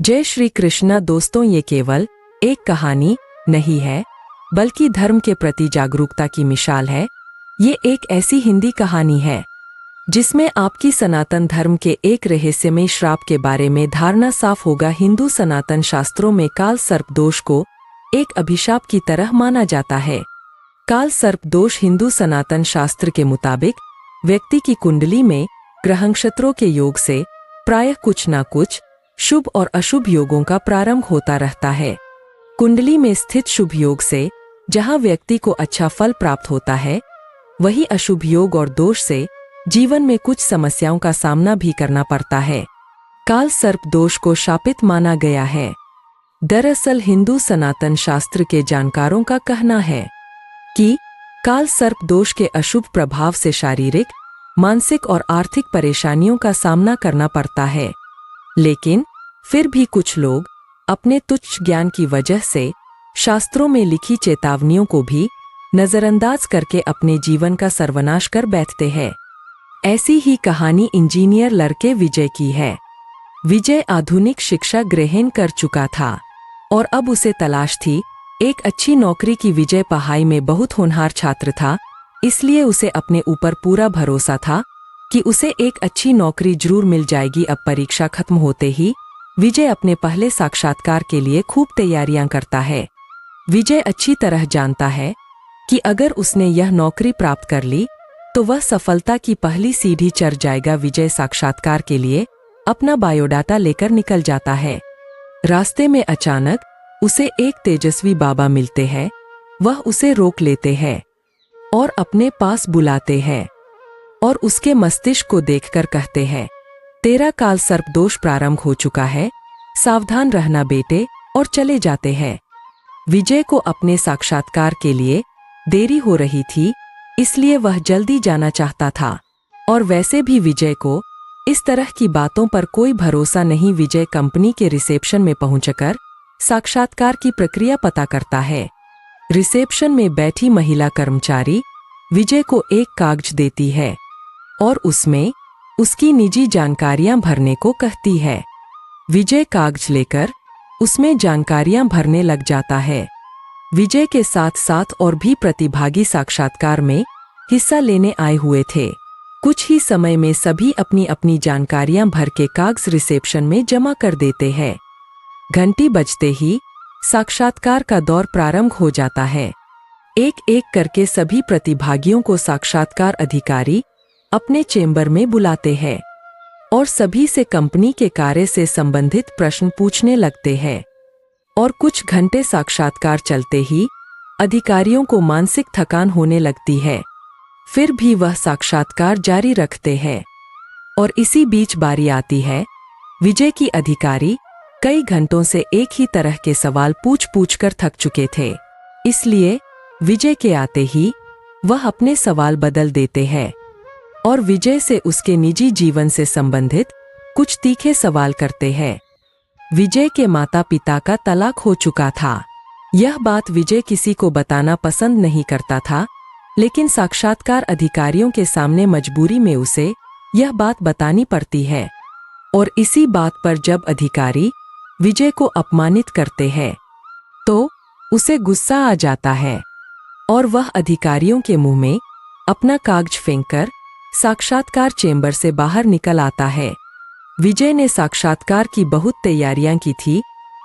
जय श्री कृष्णा। दोस्तों, ये केवल एक कहानी नहीं है बल्कि धर्म के प्रति जागरूकता की मिसाल है। ये एक ऐसी हिंदी कहानी है जिसमें आपकी सनातन धर्म के एक रहस्यमय श्राप के बारे में धारणा साफ होगा। हिंदू सनातन शास्त्रों में काल सर्प दोष को एक अभिशाप की तरह माना जाता है। काल सर्प दोष हिंदू सनातन शास्त्र के मुताबिक व्यक्ति की कुंडली में ग्रह नक्षत्रों के योग से प्रायः कुछ न कुछ शुभ और अशुभ योगों का प्रारंभ होता रहता है। कुंडली में स्थित शुभ योग से जहां व्यक्ति को अच्छा फल प्राप्त होता है, वही अशुभ योग और दोष से जीवन में कुछ समस्याओं का सामना भी करना पड़ता है। काल सर्प दोष को शापित माना गया है। दरअसल हिंदू सनातन शास्त्र के जानकारों का कहना है कि काल सर्प दोष के अशुभ प्रभाव से शारीरिक, मानसिक और आर्थिक परेशानियों का सामना करना पड़ता है। लेकिन फिर भी कुछ लोग अपने तुच्छ ज्ञान की वजह से शास्त्रों में लिखी चेतावनियों को भी नजरअंदाज करके अपने जीवन का सर्वनाश कर बैठते हैं। ऐसी ही कहानी इंजीनियर लड़के विजय की है। विजय आधुनिक शिक्षा ग्रहण कर चुका था और अब उसे तलाश थी एक अच्छी नौकरी की। विजय पढ़ाई में बहुत होनहार छात्र था, इसलिए उसे अपने ऊपर पूरा भरोसा था कि उसे एक अच्छी नौकरी जरूर मिल जाएगी। अब परीक्षा खत्म होते ही विजय अपने पहले साक्षात्कार के लिए खूब तैयारियां करता है। विजय अच्छी तरह जानता है कि अगर उसने यह नौकरी प्राप्त कर ली तो वह सफलता की पहली सीढ़ी चढ़ जाएगा। विजय साक्षात्कार के लिए अपना बायोडाटा लेकर निकल जाता है। रास्ते में अचानक उसे एक तेजस्वी बाबा मिलते हैं। वह उसे रोक लेते हैं और अपने पास बुलाते हैं और उसके मस्तिष्क को देखकर कहते हैं, तेरा काल सर्प दोष प्रारंभ हो चुका है, सावधान रहना बेटे, और चले जाते हैं। विजय को अपने साक्षात्कार के लिए देरी हो रही थी, इसलिए वह जल्दी जाना चाहता था। और वैसे भी विजय को इस तरह की बातों पर कोई भरोसा नहीं। विजय कंपनी के रिसेप्शन में पहुंचकर साक्षात्कार की प्रक्रिया पता करता है। रिसेप्शन में बैठी महिला कर्मचारी विजय को एक कागज देती है और उसमें उसकी निजी जानकारियां भरने को कहती है। विजय कागज लेकर उसमें जानकारियां भरने लग जाता है। विजय के साथ साथ और भी प्रतिभागी साक्षात्कार में हिस्सा लेने आए हुए थे। कुछ ही समय में सभी अपनी अपनी जानकारियां भर के कागज रिसेप्शन में जमा कर देते हैं। घंटी बजते ही साक्षात्कार का दौर प्रारंभ हो जाता है। एक एक करके सभी प्रतिभागियों को साक्षात्कार अधिकारी अपने चेंबर में बुलाते हैं और सभी से कंपनी के कार्य से संबंधित प्रश्न पूछने लगते हैं। और कुछ घंटे साक्षात्कार चलते ही अधिकारियों को मानसिक थकान होने लगती है। फिर भी वह साक्षात्कार जारी रखते हैं और इसी बीच बारी आती है विजय की। अधिकारी कई घंटों से एक ही तरह के सवाल पूछ कर थक चुके थे, इसलिए विजय के आते ही वह अपने सवाल बदल देते हैं और विजय से उसके निजी जीवन से संबंधित कुछ तीखे सवाल करते हैं। विजय के माता पिता का तलाक हो चुका था। यह बात विजय किसी को बताना पसंद नहीं करता था, लेकिन साक्षात्कार अधिकारियों के सामने मजबूरी में उसे यह बात बतानी पड़ती है। और इसी बात पर जब अधिकारी विजय को अपमानित करते हैं तो उसे गुस्सा आ जाता है और वह अधिकारियों के मुंह में अपना कागज फेंककर साक्षात्कार चेंबर से बाहर निकल आता है। विजय ने साक्षात्कार की बहुत तैयारियां की थी,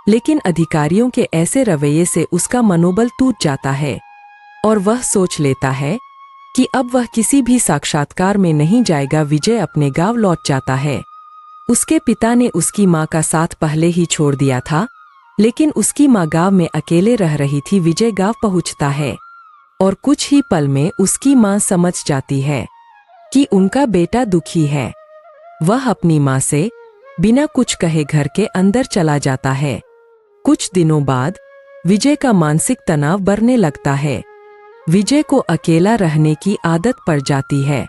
लेकिन अधिकारियों के ऐसे रवैये से उसका मनोबल टूट जाता है और वह सोच लेता है कि अब वह किसी भी साक्षात्कार में नहीं जाएगा। विजय अपने गांव लौट जाता है। उसके पिता ने उसकी मां का साथ पहले ही छोड़ दिया था, लेकिन उसकी मां गांव में अकेले रह रही थी। विजय गांव पहुंचता है और कुछ ही पल में उसकी मां समझ जाती है कि उनका बेटा दुखी है। वह अपनी मां से बिना कुछ कहे घर के अंदर चला जाता है। कुछ दिनों बाद विजय का मानसिक तनाव बढ़ने लगता है। विजय को अकेला रहने की आदत पड़ जाती है।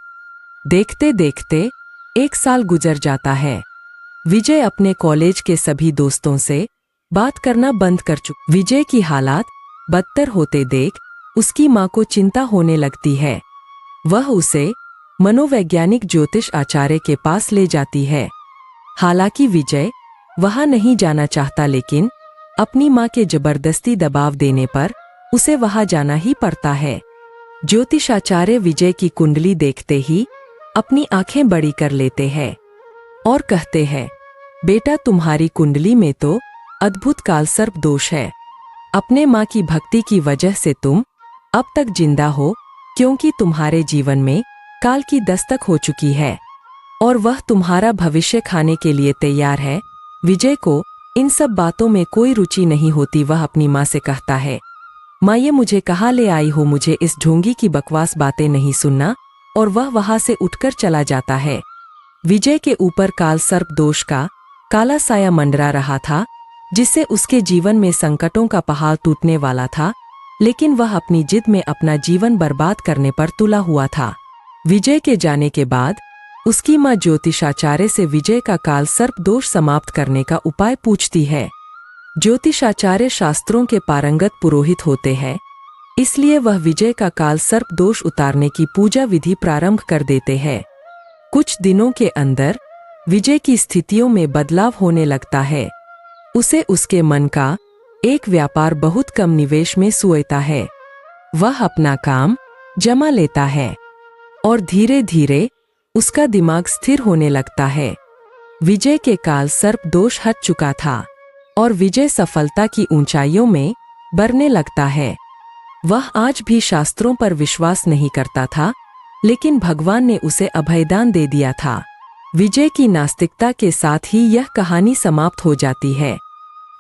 देखते देखते 1 साल गुजर जाता है। विजय अपने कॉलेज के सभी दोस्तों से बात करना बंद कर चुका। विजय की हालात बदतर होते देख उसकी मां को चिंता होने लगती है। वह उसे मनोवैज्ञानिक ज्योतिष आचार्य के पास ले जाती है। हालांकि विजय वहां नहीं जाना चाहता, लेकिन अपनी माँ के जबरदस्ती दबाव देने पर उसे वहां जाना ही पड़ता है। ज्योतिषाचार्य विजय की कुंडली देखते ही अपनी आंखें बड़ी कर लेते हैं और कहते हैं, बेटा तुम्हारी कुंडली में तो अद्भुत कालसर्प दोष है। अपने माँ की भक्ति की वजह से तुम अब तक जिंदा हो, क्योंकि तुम्हारे जीवन में काल की दस्तक हो चुकी है और वह तुम्हारा भविष्य खाने के लिए तैयार है। विजय को इन सब बातों में कोई रुचि नहीं होती। वह अपनी माँ से कहता है, माँ ये मुझे कहाँ ले आई हो, मुझे इस ढोंगी की बकवास बातें नहीं सुनना, और वह वहां से उठकर चला जाता है। विजय के ऊपर काल सर्प दोष का काला साया मंडरा रहा था, जिससे उसके जीवन में संकटों का पहाड़ टूटने वाला था, लेकिन वह अपनी जिद में अपना जीवन बर्बाद करने पर तुला हुआ था। विजय के जाने के बाद उसकी माँ ज्योतिषाचार्य से विजय का काल सर्प दोष समाप्त करने का उपाय पूछती है। ज्योतिषाचार्य शास्त्रों के पारंगत पुरोहित होते हैं, इसलिए वह विजय का काल सर्प दोष उतारने की पूजा विधि प्रारंभ कर देते हैं। कुछ दिनों के अंदर विजय की स्थितियों में बदलाव होने लगता है। उसे उसके मन का एक व्यापार बहुत कम निवेश में सुएता है। वह अपना काम जमा लेता है और धीरे धीरे उसका दिमाग स्थिर होने लगता है। विजय के काल सर्प दोष हट चुका था और विजय सफलता की ऊंचाइयों में बढ़ने लगता है। वह आज भी शास्त्रों पर विश्वास नहीं करता था, लेकिन भगवान ने उसे अभयदान दे दिया था। विजय की नास्तिकता के साथ ही यह कहानी समाप्त हो जाती है।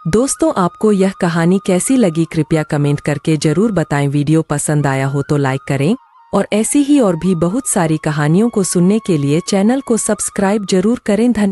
दोस्तों, आपको यह कहानी कैसी लगी कृपया कमेंट करके जरूर बताएं। वीडियो पसंद आया हो तो लाइक करें और ऐसी ही और भी बहुत सारी कहानियों को सुनने के लिए चैनल को सब्सक्राइब जरूर करें। धन्यवाद।